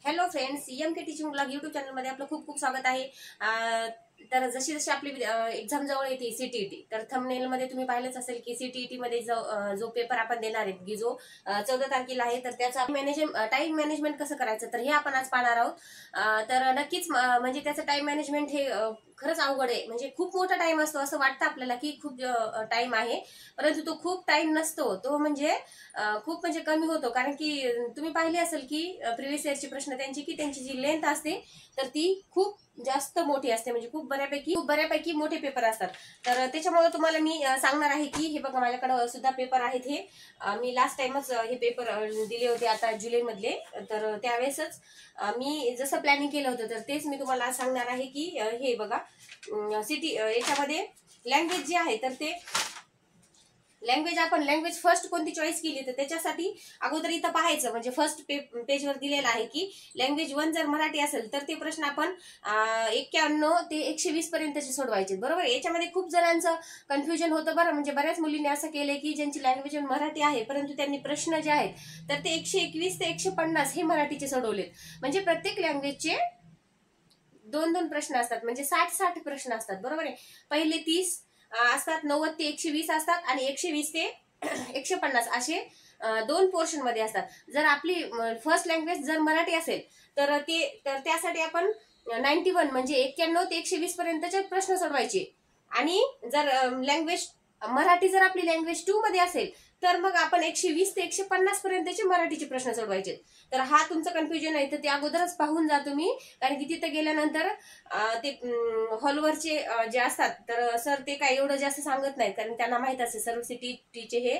Hello friends, के teaching blog YouTube चॅनलमध्ये आपलं खूप खूप स्वागत आहे. तर जशी जशी आपली एक्झाम जवळ येते सीटीईटी, तर थंबनेलमध्ये तुम्ही पाहिलंच असेल की सीटीईटी मध्ये जो पेपर आपण देणार आहे की जो 14 तारखेला आहे, तर त्याचा टाइम मॅनेजमेंट कसं करायचं तर हे आपण आज पाहणार आहोत. तर नक्कीच म्हणजे त्याचं टाइम मॅनेजमेंट हे खरंच अवघड आहे. म्हणजे खूप मोठा टाइम असतो, असं वाटतं आपल्याला की खूप टाइम आहे, परंतु तो खूप टाइम नसतो. तो म्हणजे खूप म्हणजे कमी होतो. कारण की तुम्ही पाहिले असेल की प्रिव्हियस इयरचे प्रश्न त्यांची जी लेंथ असते तर ती खूप जास्त मोठी असते. म्हणजे खूप बऱ्यापैकी मोठे पेपर असतात. तर त्याच्यामुळे तुम्हाला मी सांगणार आहे की हे बघा, माझ्याकडे सुद्धा पेपर आहेत. हे मी लास्ट टाइमच हे पेपर दिले होते आता जुलै मधले. तर त्यावेळेसच मी जसं प्लॅनिंग केलं होतं तर तेच मी तुम्हाला सांगणार आहे की हे बघा, याच्यामध्ये लँग्वेज जे आहे तर ते आपण लँग्वेज फर्स्ट कोणती चॉईस केली तर त्याच्यासाठी अगोदर इथं पाहायचं. म्हणजे फर्स्ट पेजवर दिलेलं आहे की लँग्वेज 1 जर मराठी असेल तर ते प्रश्न आपण 91 ते 120 पर्यंतचे सोडवायचे. बरोबर, याच्यामध्ये खूप जणांचं कन्फ्युजन होतं बरं. म्हणजे बऱ्याच मुलींनी असं केलंय की ज्यांची लँग्वेज मराठी आहे परंतु त्यांनी प्रश्न जे आहेत तर ते 121 ते 150 हे मराठीचे सोडवलेत. म्हणजे प्रत्येक लँग्वेजचे 2-2 प्रश्न असतात. म्हणजे 60-60 प्रश्न असतात. बरोबर आहे. पहिले 30 असतात, 90 ते 120 असतात आणि 120 ते 150 असे 2 पोर्शन मध्ये असतात. जर आपली फर्स्ट लँग्वेज जर मराठी असेल तर त्यासाठी आपण 91 म्हणजे 91 ते 120 पर्यंतचे प्रश्न सोडवायचे. आणि जर लँग्वेज मराठी जर आपली लँग्वेज 2 मध्ये असेल तर मग आपण 120 ते 150 पर्यंतचे मराठीचे प्रश्न सोडवायचे. तर हा तुमचं कन्फ्युजन आहे तर ते अगोदरच पाहून जा तुम्ही. कारण की तिथे गेल्यानंतर ते हॉलवरचे जे असतात तर सर ते काय एवढं जास्त सांगत नाहीत. कारण त्यांना माहित असते सर्व सीटीचे हे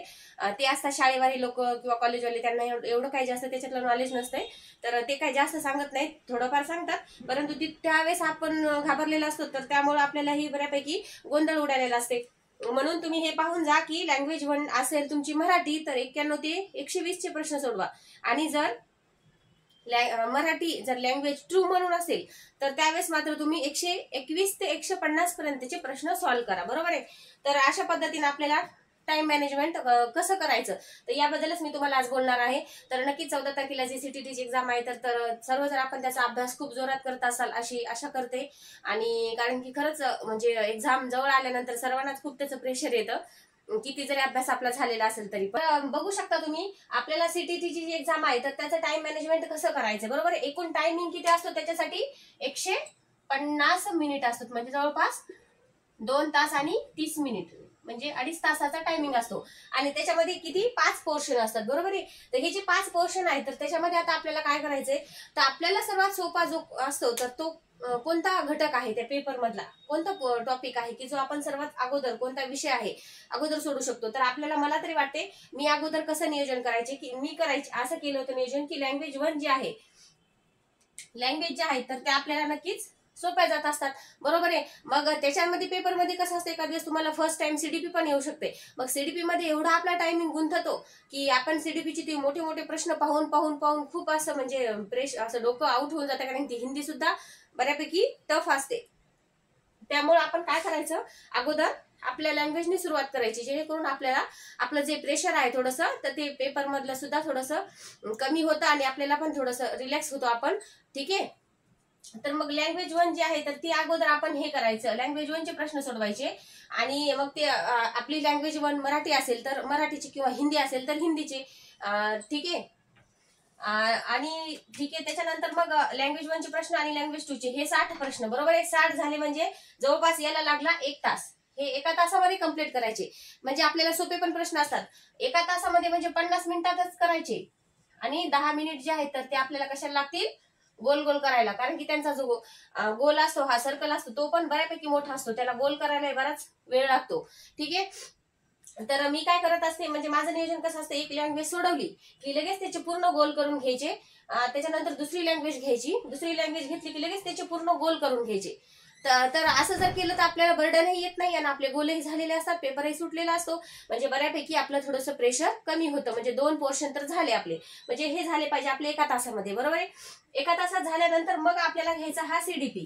ते असतात शाळेवाले लोक किंवा कॉलेजवाले, त्यांना एवढं काही जास्त त्याच्यातलं नॉलेज नसतंय. तर ते काही जास्त सांगत नाहीत, थोडंफार सांगतात. परंतु त्यावेळेस आपण घाबरलेला असतो तर त्यामुळे आपल्याला ही बऱ्यापैकी गोंधळ उडालेला असते. म्हणून तुम्ही हे पाहून जा की लँग्वेज 1 असेल तुमची मराठी तर 91 ते 120 चे प्रश्न सोडवा. आणि जर मराठी जर लँग्वेज 2 म्हणून असेल तर त्यावेळेस मात्र तुम्ही 121 ते 150 पर्यंतचे प्रश्न सॉल्व्ह करा. बरोबर आहे. तर अशा पद्धतीने आपल्याला टाइम मॅनेजमेंट कसं करायचं तर याबद्दलच मी तुम्हाला आज बोलणार आहे. तर नक्कीच 14 तारखेला जी सीटीटीची एक्झाम आहे तर सर्व जर आपण त्याचा अभ्यास खूप जोरात करत असाल अशी आशा करते. आणि कारण की खरंच म्हणजे एक्झाम जवळ आल्यानंतर सर्वांनाच खूप त्याचं प्रेशर येतं, किती जरी अभ्यास आपला झालेला असेल तरी. पण बघू शकता तुम्ही, आपल्याला सीटीटीची जी एक्झाम आहे तर त्याचं टाइम मॅनेजमेंट कसं करायचं. बरोबर, एकूण टायमिंग किती असतो त्याच्यासाठी 150 मिनिट असतात. म्हणजे जवळपास 2 तास आणि 30 मिनिट म्हणजे 2.5 तासाचा टायमिंग असतो. आणि त्याच्यामध्ये किती 5 पोर्शन असतात. बरोबर आहे. तर हे जे 5 पोर्शन आहे तर त्याच्यामध्ये आता आपल्याला काय करायचंय तर आपल्याला सर्वात सोपा जो असतो तर तो कोणता घटक आहे त्या पेपर मधला, कोणता टॉपिक आहे की जो आपण सर्वात अगोदर, कोणता विषय आहे अगोदर सोडू शकतो. तर आपल्याला, मला तरी वाटते, मी अगोदर कसं नियोजन करायचे की मी असं केलं होतं नियोजन की लँग्वेज 1 जे आहे, लँग्वेज जे आहे तर ते आपल्याला नक्कीच सोप्या जात असतात. बरोबर आहे. मग त्याच्यामध्ये पेपरमध्ये कसं असतं, एखाद दिवस तुम्हाला फर्स्ट टाइम सीडीपी पण येऊ शकते. मग सीडीपी मध्ये एवढा आपला टायमिंग गुंततो की आपण सीडीपीचे ते मोठे मोठे प्रश्न पाहून पाहून पाहून खूप असं म्हणजे असं डोकं आउट होऊन जातं. कारण ती हिंदी सुद्धा बऱ्यापैकी टफ असते. त्यामुळे आपण काय करायचं, अगोदर आपल्या लँग्वेजने सुरुवात करायची, जेणेकरून आपल्याला आपलं जे प्रेशर आहे थोडंसं तर ते पेपर मधलं सुद्धा थोडंसं कमी होतं आणि आपल्याला पण थोडंसं रिलॅक्स होतो आपण. ठीक आहे. तर मग लँग्वेज 1 जी आहे तर ती अगोदर आपण हे करायचं, लँग्वेज 1 चे प्रश्न सोडवायचे. आणि मग ते आपली लँग्वेज 1 मराठी असेल तर मराठीची, किंवा हिंदी असेल तर हिंदीची. ठीक आहे. आणि ठीक आहे, त्याच्यानंतर मग लँग्वेज 1 चे प्रश्न आणि लँग्वेज 2 चे हे 60 प्रश्न. बरोबर आहे. 60 झाले म्हणजे जवळपास याला लागला 1 तास. हे एका तासामध्ये कम्प्लीट करायचे. म्हणजे आपल्याला सोपे पण प्रश्न असतात एका तासामध्ये, म्हणजे 50 मिनिटातच करायचे. आणि 10 मिनिट जे आहेत तर ते आपल्याला कशाला लागतील, गोल गोल करायला. कारण की त्यांचा जो गोल असतो, हा सर्कल असतो, तो पण बऱ्यापैकी मोठा असतो, त्याला गोल करायला बराच वेळ लागतो. ठीक आहे. तर मी काय करत असते, म्हणजे माझं नियोजन कसं असतं, एक लँग्वेज सोडवली की लगेच त्याचे पूर्ण गोल करून घ्यायचे. त्याच्यानंतर दुसरी लँग्वेज घ्यायची, दुसरी लँग्वेज घेतली की लगेच त्याचे पूर्ण गोल करून घ्यायचे. तर असं जर केलं तर आपल्याला बर्डनही येत नाही आणि आपले गोलही झालेले असतात, पेपरही सुटलेला असतो. म्हणजे बऱ्यापैकी आपलं थोडंसं प्रेशर कमी होतं. म्हणजे 2 पोर्शन तर झाले आपले, म्हणजे हे झाले पाहिजे आपले एका तासामध्ये. बरोबर आहे. एका तासात झाल्यानंतर मग आपल्याला घ्यायचा हा सीडीपी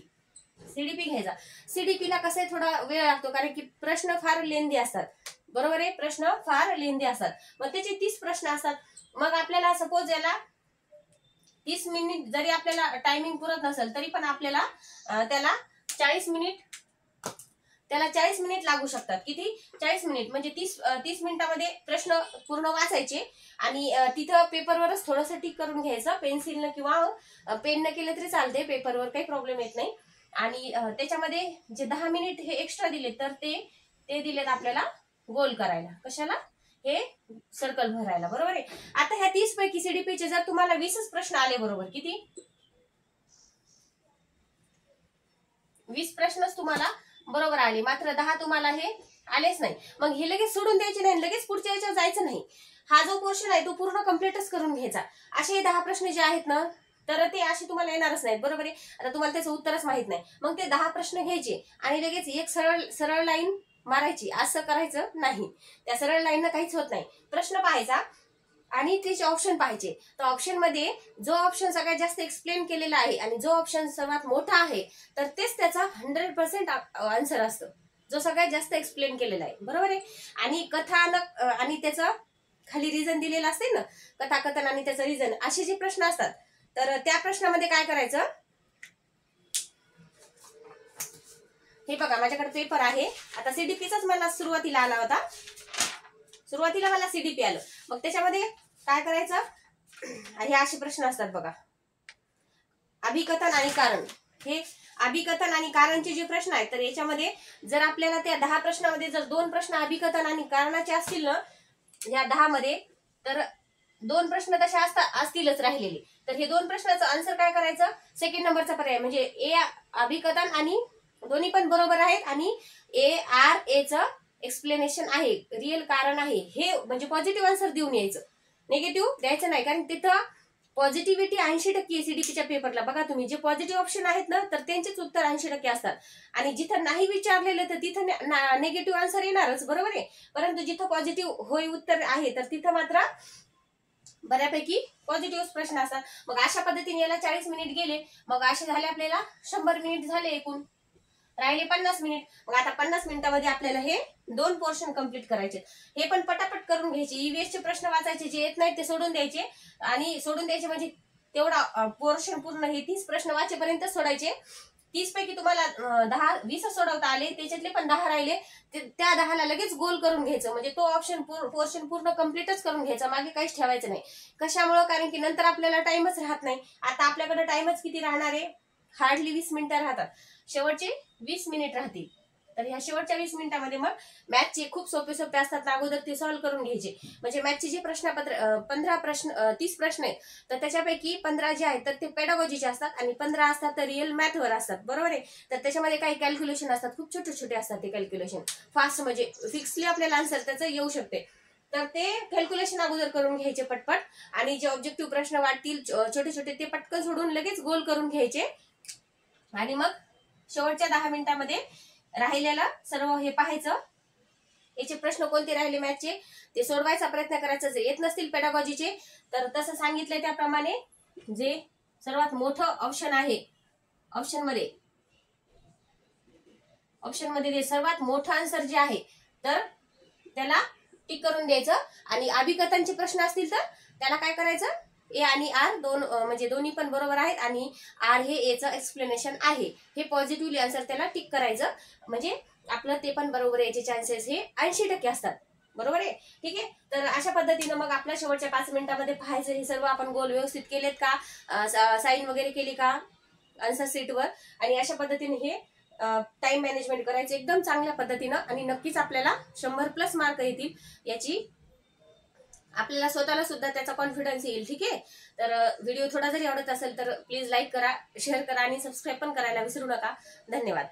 घ्यायचा. सीडीपीला कसं थोडा वेळ लागतो, कारण की प्रश्न फार लेंदी असतात. बरोबर आहे. प्रश्न फार लेंदी असतात. मग त्याचे 30 प्रश्न असतात. मग आपल्याला सपोज याला 30 मिनिट जरी आपल्याला टायमिंग पुरत नसेल तरी पण आपल्याला त्याला 40 मिनिट लागू शकतात. किती? 40 मिनिट. म्हणजे 30 मिनिटामध्ये प्रश्न पूर्ण वाचायचे आणि तिथं पेपरवरच थोडंसं टिक करून घ्यायचं पेन्सिलनं किंवा पेननं केलं तरी चालते, पेपरवर काही प्रॉब्लेम येत नाही. आणि त्याच्यामध्ये जे 10 मिनिट हे एक्स्ट्रा दिले तर ते दिलेत आपल्याला गोल करायला. कशाला? हे सर्कल भरायला. बरोबर आहे. आता ह्या 30 पैकी सीडीपीचे जर तुम्हाला 20च प्रश्न आले, बरोबर, किती? 20 प्रश्नच तुम्हाला बरोबर आले, मात्र 10 तुम्हाला हे आलेच नाही. मग हे लगेच सोडून द्यायचे नाही, लगेच पुढच्या याच्यावर जायचं नाही. हा जो पोर्शन आहे तो पूर्ण कम्प्लीटच करून घ्यायचा. असे 10 प्रश्न जे आहेत ना, तर ते असे तुम्हाला येणारच नाहीत. बरोबर आहे. आता तुम्हाला त्याचं उत्तरच माहित नाही, मग ते 10 प्रश्न घ्यायचे आणि लगेच एक सरळ लाईन मारायची. असं करायचं नाही. त्या सरळ लाईननं काहीच होत नाही. प्रश्न पाहायचा आणि त्याचे ऑप्शन पाहायचे. तर ऑप्शन मध्ये जो ऑप्शन सगळ्यात जास्त एक्सप्लेन केलेला आहे आणि जो ऑप्शन सर्वात मोठा आहे तर तेच त्याचा 100% आन्सर असतं, जो सगळ्यात जास्त एक्सप्लेन केलेला आहे. बरोबर आहे. आणि कथानक आणि त्याचं खाली रिझन दिलेलं असते ना, कथाकथन आणि त्याचं रिझन, असे जे प्रश्न असतात तर त्या प्रश्नामध्ये काय करायचं, हे बघा माझ्याकडे पेपर आहे. आता सीडीपीचाच मला सुरुवातीला आला होता, सुरुवातीला मला सीडीपी आलं. मग त्याच्यामध्ये काय करायचं, हे असे प्रश्न असतात बघा. अभिकथन आणि कारण, हे अभिकथन आणि कारणचे जे प्रश्न आहेत तर याच्यामध्ये जर आपल्याला त्या 10 प्रश्नामध्ये जर 2 प्रश्न अभिकथन आणि कारणाचे असतील ना या 10 मध्ये, तर 2 प्रश्न तसे असतीलच राहिलेले. तर हे 2 प्रश्नाचं आन्सर काय करायचं, सेकंड नंबरचा पर्याय म्हणजे ए अभिकथन, आणि दोन्ही पण बरोबर आहेत आणि ए चं एक्सप्लेनेशन आहे, रिअल कारण आहे, हे म्हणजे पॉझिटिव्ह आन्सर देऊन यायचं, निगेटिव्ह द्यायचं नाही. कारण तिथं पॉझिटिव्हिटी 80% सीडीपीच्या पेपरला. बघा तुम्ही, जे पॉझिटिव्ह ऑप्शन आहेत ना तर त्यांचेच उत्तर 80% असतात आणि जिथं नाही विचारलेलं तर तिथं निगेटिव्ह आन्सर येणारच. बरोबर आहे. परंतु जिथं पॉझिटिव्ह होय उत्तर आहे तर तिथं मात्र बऱ्यापैकी पॉझिटिव्ह प्रश्न असतात. मग अशा पद्धतीने याला 40 मिनिट गेले. मग असे झाले आपल्याला 100 मिनिट झाले एकूण, राहिले 50 मिनिट. मग आता 50 मिनिटामध्ये आपल्याला हे 2 पोर्शन कंप्लीट करायचे. हे पण पटापट करून घ्यायचे. ईव्हीएसचे प्रश्न वाचायचे, जे येत नाहीत ते सोडून द्यायचे. आणि सोडून द्यायचे म्हणजे तेवढा पोर्शन पूर्ण हे 30 प्रश्न वाचेपर्यंत सोडायचे. 30 पैकी तुम्हाला 10-20 सोडवता आले, त्याच्यातले पण 10 राहिले, त्या 10ला लगेच गोल करून घ्यायचं. म्हणजे तो पोर्शन पूर्ण कम्प्लीटच करून घ्यायचा, मागे काहीच ठेवायचं नाही. कशामुळं? कारण की नंतर आपल्याला टाइमच राहत नाही. आता आपल्याकडे टाइमच किती राहणार आहे, हार्डली 20 मिनिटं राहतात. शेवटचे 20 मिनिट राहतील. तर ह्या शेवटच्या 20 मिनिटांमध्ये मग मॅथचे खूप सोपे असतात ना, अगोदर ते सॉल्व्ह करून घ्यायचे. म्हणजे मॅथचे जे प्रश्नपत्र 30 प्रश्न आहेत तर त्याच्यापैकी 15 जे आहेत तर ते पेडागॉजीचे असतात आणि 15 असतात तर रिअल मॅथवर असतात. बरोबर आहे. तर त्याच्यामध्ये काही कॅल्क्युलेशन असतात, खूप छोटे असतात ते कॅल्क्युलेशन. फास्ट म्हणजे फिक्सली आपल्याला आन्सर त्याचं येऊ शकते. तर ते कॅल्क्युलेशन अगोदर करून घ्यायचे पटपट, आणि जे ऑब्जेक्टिव्ह प्रश्न वाटतील छोटे ते पटकन सोडून लगेच गोल करून घ्यायचे. आणि मग शेवटच्या 10 मिनिटांमध्ये राहिलेला सर्व हे पाहायचं, याचे प्रश्न कोणते राहिले मॅथचे ते सोडवायचा प्रयत्न करायचा. जे येत नसतील पेडागॉजीचे तर तसं सांगितलंय त्याप्रमाणे जे सर्वात मोठं ऑप्शन आहे, ऑप्शन मध्ये जे सर्वात मोठं आन्सर जे आहे तर त्याला टिक करून द्यायचं. आणि अभिकथनचे प्रश्न असतील तर त्याला काय करायचं, ए आणि आर म्हणजे दोन्ही पण बरोबर आहेत आणि आर हे एचं एक्सप्लेनेशन आहे, हे पॉझिटिव्हली आन्सर त्याला टिक करायचं. म्हणजे आपलं ते पण बरोबर याचे चान्सेस हे 80% असतात. बरोबर आहे. ठीक आहे. तर अशा पद्धतीनं मग आपल्या शेवटच्या 5 मिनिटांमध्ये पाहायचं हे सर्व आपण गोल व्यवस्थित केलेत का, साईन वगैरे केली का आन्सर शीटवर, आणि अशा पद्धतीने हे टाइम मॅनेजमेंट करायचं एकदम चांगल्या पद्धतीनं, आणि नक्कीच आपल्याला 100+ मार्क येतील. याची आपल्याला स्वतःला सुद्धा त्याचा कॉन्फिडन्स येईल. ठीक आहे. तर व्हिडिओ थोडा जरी आवडत असेल तर प्लीज लाईक करा, शेअर करा आणि सबस्क्राईब पण करायला विसरू नका. धन्यवाद.